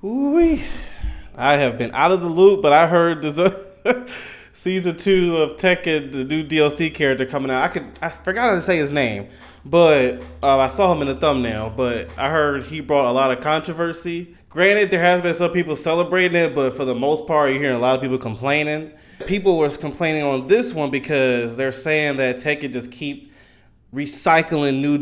Ooh, I have been out of the loop, but I heard there's a season 2 of Tekken, the new DLC character coming out. I forgot how to say his name, but I saw him in the thumbnail. But I heard he brought a lot of controversy. Granted, there has been some people celebrating it, but for the most part, you're hearing a lot of people complaining. People was complaining on this one because they're saying that Tekken just keep recycling new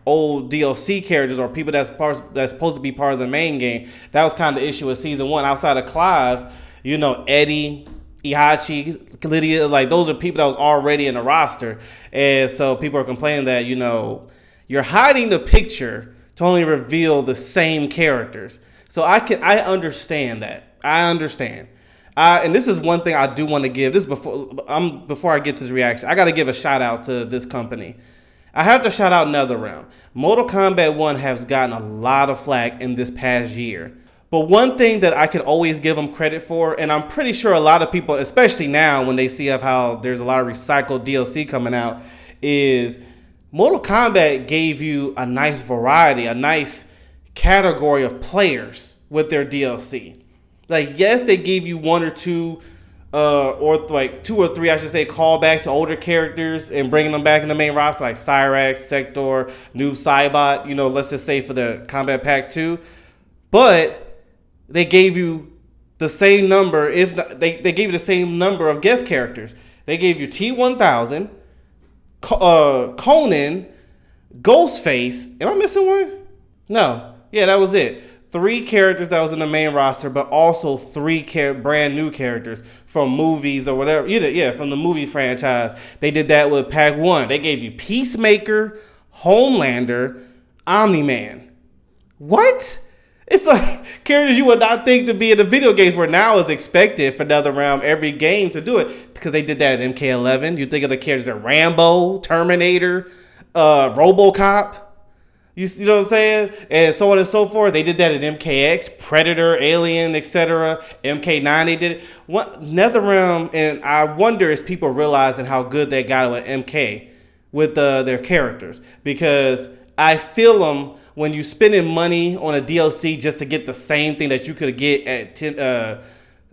old DLC characters or people that's supposed to be part of the main game. That was kind of the issue with season 1. Outside of Clive, Eddie, Ihachi, Lydia, like those are people that was already in the roster, and so people are complaining that you're hiding the picture to only reveal the same characters. So I understand that. I understand. And this is one thing I do want to give. This before I get to this reaction, I got to give a shout out to this company. I have to shout out NetherRealm. Mortal Kombat 1 has gotten a lot of flack in this past year. But one thing that I can always give them credit for, and I'm pretty sure a lot of people, especially now when they see of how there's a lot of recycled DLC coming out, is Mortal Kombat gave you a nice variety, a nice category of players with their DLC. Like, yes, they gave you one or two, or like 2 or 3, I should say, callback to older characters and bringing them back in the main roster, like Cyrax, Sector, Noob Saibot, let's just say for the Combat Pack 2. But they gave you the same number, if not, they gave you the same number of guest characters. They gave you T-1000, Conan, Ghostface. Am I missing one? No. Yeah, that was it. 3 characters that was in the main roster, but also 3 brand new characters from movies or whatever. From the movie franchise. They did that with Pack 1. They gave you Peacemaker, Homelander, Omni-Man. What? It's like characters you would not think to be in the video games, where now is expected for NetherRealm every game to do it, because they did that in MK11. You think of the characters like Rambo, Terminator, RoboCop. You know what I'm saying? And so on and so forth. They did that in MKX, Predator, Alien, etc. MK9, they did it. NetherRealm, and I wonder is people realizing how good they got it with MK, with their characters. Because I feel them when you spending money on a DLC just to get the same thing that you could get at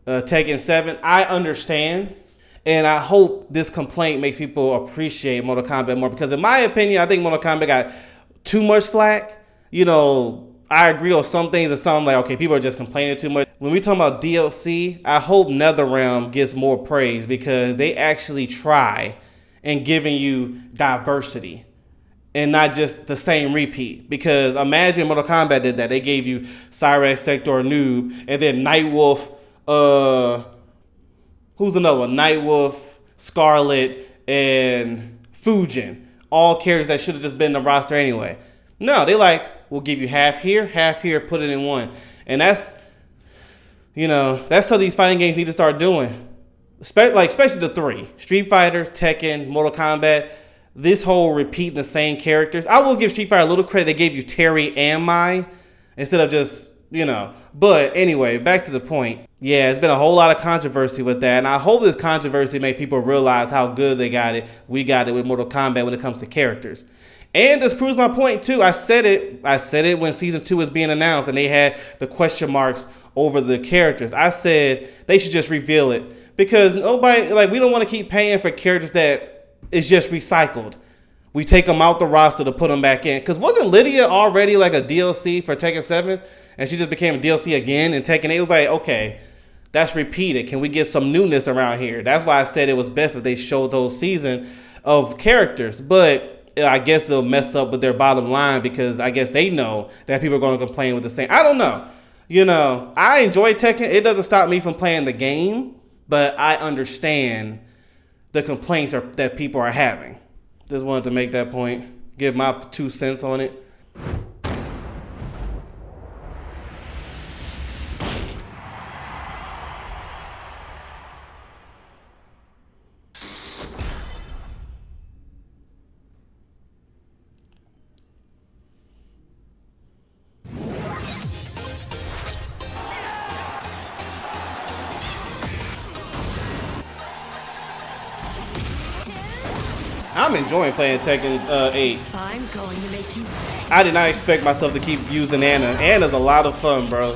Tekken 7. I understand. And I hope this complaint makes people appreciate Mortal Kombat more. Because in my opinion, I think Mortal Kombat got too much flack. I agree on some things, and some like, okay, people are just complaining too much. When we talk about DLC, I hope NetherRealm gets more praise, because they actually try in giving you diversity and not just the same repeat. Because imagine Mortal Kombat did that. They gave you Cyrax, Sector, Noob, and then Nightwolf, who's another one? Nightwolf, Scarlet, and Fujin. All characters that should have just been in the roster anyway. No, they we'll give you half here, put it in one. And that's how these fighting games need to start doing. Especially the 3. Street Fighter, Tekken, Mortal Kombat. This whole repeating the same characters. I will give Street Fighter a little credit. They gave you Terry and Mai instead of just, But anyway, back to the point. Yeah, it's been a whole lot of controversy with that, and I hope this controversy made people realize how good they got it. We got it with Mortal Kombat when it comes to characters. And this proves my point too. I said it when season 2 was being announced and they had the question marks over the characters. I said they should just reveal it, because nobody, we don't want to keep paying for characters that is just recycled. We take them out the roster to put them back in. Because wasn't Lydia already like a DLC for Tekken 7? And she just became a DLC again in Tekken 8? It was like, okay, that's repeated. Can we get some newness around here? That's why I said it was best if they showed those season of characters. But I guess it'll mess up with their bottom line, because I guess they know that people are going to complain with the same. I don't know. I enjoy Tekken. It doesn't stop me from playing the game. But I understand the complaints that people are having. Just wanted to make that point, give my 2 cents on it. I'm enjoying playing Tekken 8. I'm going to make you. I did not expect myself to keep using Anna. Anna's a lot of fun, bro.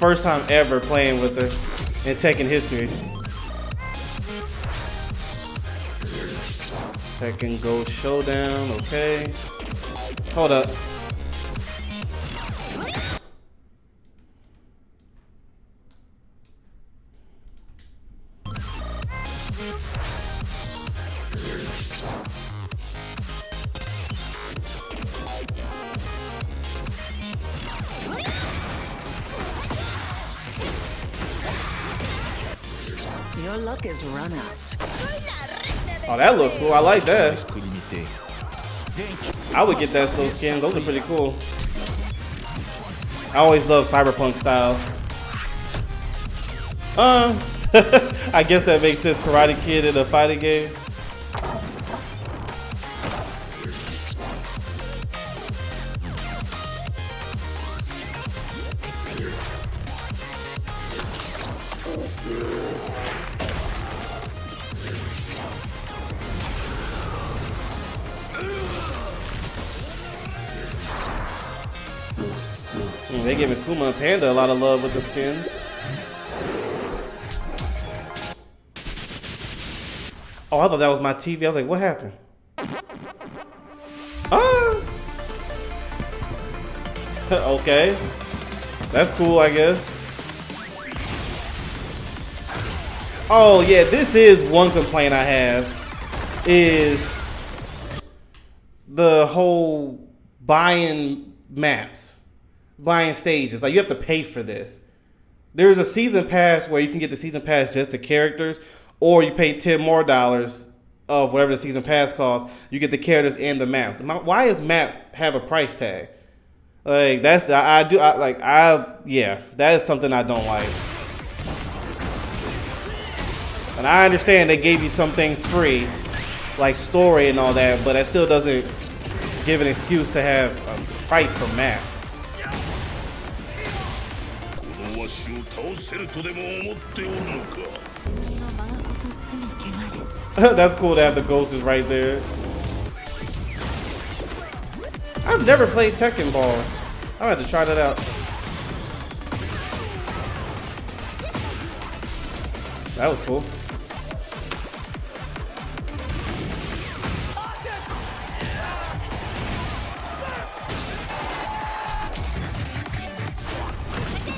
First time ever playing with her in Tekken history. Tekken Go Showdown, okay. Hold up. Your luck is run out. Oh, that looks cool. I like that. I would get those skins. Those are pretty cool. I always love cyberpunk style. I guess that makes sense. Karate Kid in a fighting game. They giving Kuma and Panda a lot of love with the skins. Oh, I thought that was my TV. I was like, what happened? Okay. That's cool, I guess. Oh, yeah, this is one complaint I have. Is the whole buying maps. Buying stages. Like, you have to pay for this. There's a season pass where you can get the season pass just the characters, or you pay $10 more of whatever the season pass costs. You get the characters and the maps. Why does maps have a price tag? Like, that's yeah, that is something I don't like. And I understand they gave you some things free, like story and all that, but that still doesn't give an excuse to have a price for maps. That's cool to have the ghosts right there. I've never played Tekken Ball. I'm gonna have to try that out. That was cool.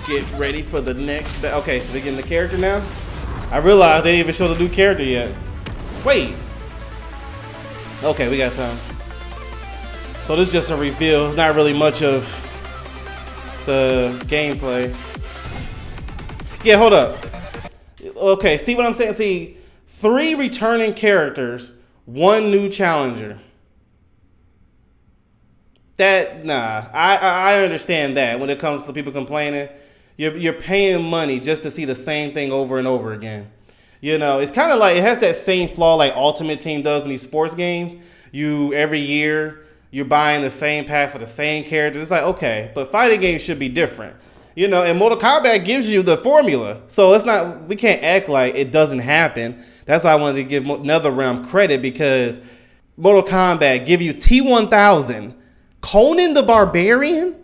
Get ready for the next. Okay, so they're getting the character now. I realized they didn't even show the new character yet. Wait. Okay, we got time. So this is just a reveal. It's not really much of the gameplay. Yeah, hold up. Okay, see what I'm saying? See, 3 returning characters, 1 new challenger. I understand that when it comes to people complaining. You're paying money just to see the same thing over and over again. You know, it's kind of like, it has that same flaw like Ultimate Team does in these sports games. Every year, you're buying the same packs for the same characters. It's like, okay, but fighting games should be different. You know, and Mortal Kombat gives you the formula. So we can't act like it doesn't happen. That's why I wanted to give NetherRealm credit, because Mortal Kombat give you T-1000, Conan the Barbarian,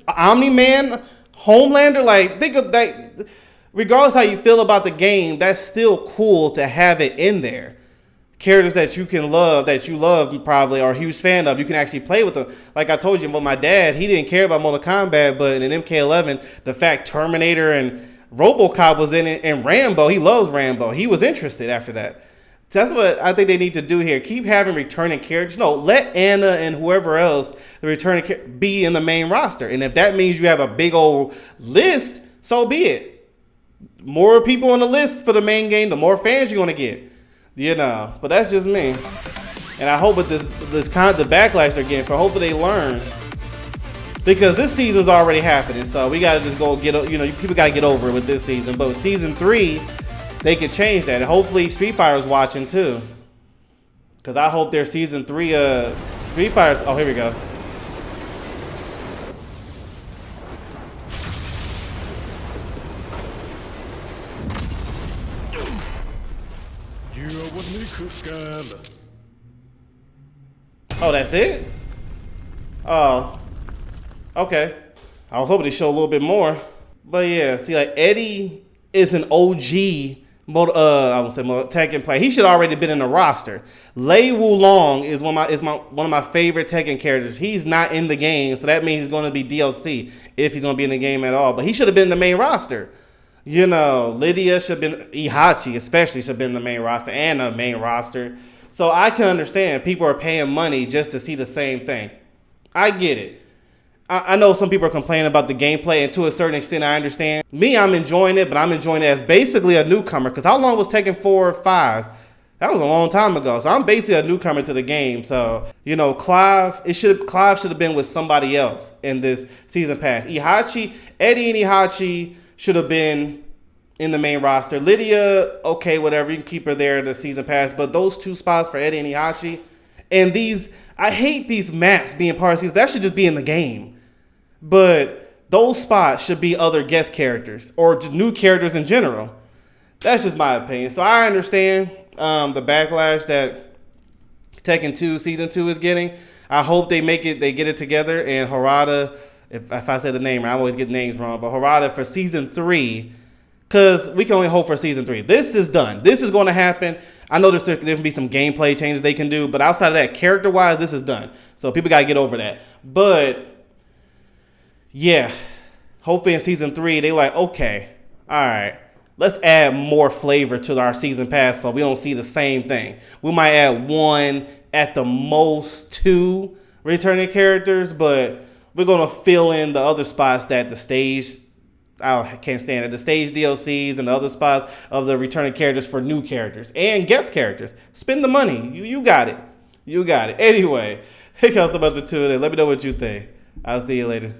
Omni-Man, Homelander. Like, think of that. Regardless how you feel about the game, that's still cool to have it in there. Characters that you can love, that you love probably, or a huge fan of, you can actually play with them. Like I told you, with my dad, he didn't care about Mortal Kombat, but in MK11, the fact Terminator and RoboCop was in it, and Rambo, he loves Rambo. He was interested after that. So that's what I think they need to do here. Keep having returning characters. No, let Anna and whoever else, the returning be in the main roster. And if that means you have a big old list, so be it. More people on the list for the main game, the more fans you're going to get. You know, but that's just me. And I hope with this kind of the backlash they're getting, for hopefully they learn. Because this season's already happening, so we got to just go people got to get over it with this season. But with season 3, they could change that. And hopefully Street Fighter's watching too. Because I hope their season 3 Street Fighter's, oh, here we go. Oh, that's it? Oh, okay. I was hoping to show a little bit more. But yeah, see, like Eddie is an OG I would say Tekken player. He should already been in the roster. Lei Wulong is one of my favorite Tekken characters. He's not in the game, so that means he's going to be DLC if he's going to be in the game at all. But he should have been in the main roster. You know, Lydia should have been, Ihachi especially should have been in the main roster and the main roster. So I can understand people are paying money just to see the same thing. I get it. I know some people are complaining about the gameplay, and to a certain extent, I understand. Me, I'm enjoying it, but I'm enjoying it as basically a newcomer. Because how long was Tekken 4 or 5? That was a long time ago. So I'm basically a newcomer to the game. So, you know, Clive should have been with somebody else in this season pass. Eddie and Ihachi should have been in the main roster. Lydia, okay, whatever. You can keep her there in the season pass. But those two spots for Eddie and Ihachi, and I hate these maps being part of season. That should just be in the game. But those spots should be other guest characters or just new characters in general. That's just my opinion. So I understand the backlash that Tekken 2 Season 2 is getting. I hope they get it together. And Harada, if I say the name, I always get names wrong, but Harada for Season 3, because we can only hope for Season 3. This is done. This is going to happen. I know there can be some gameplay changes they can do, but outside of that, character-wise, this is done. So people got to get over that. But yeah, hopefully in Season 3, they like, okay, all right, let's add more flavor to our season pass so we don't see the same thing. We might add 1, at the most 2 returning characters, but we're going to fill in the other spots that the stage, I can't stand it, the stage DLCs and the other spots of the returning characters for new characters and guest characters. Spend the money. You got it. You got it. Anyway, thank y'all so much for tuning in. Let me know what you think. I'll see you later.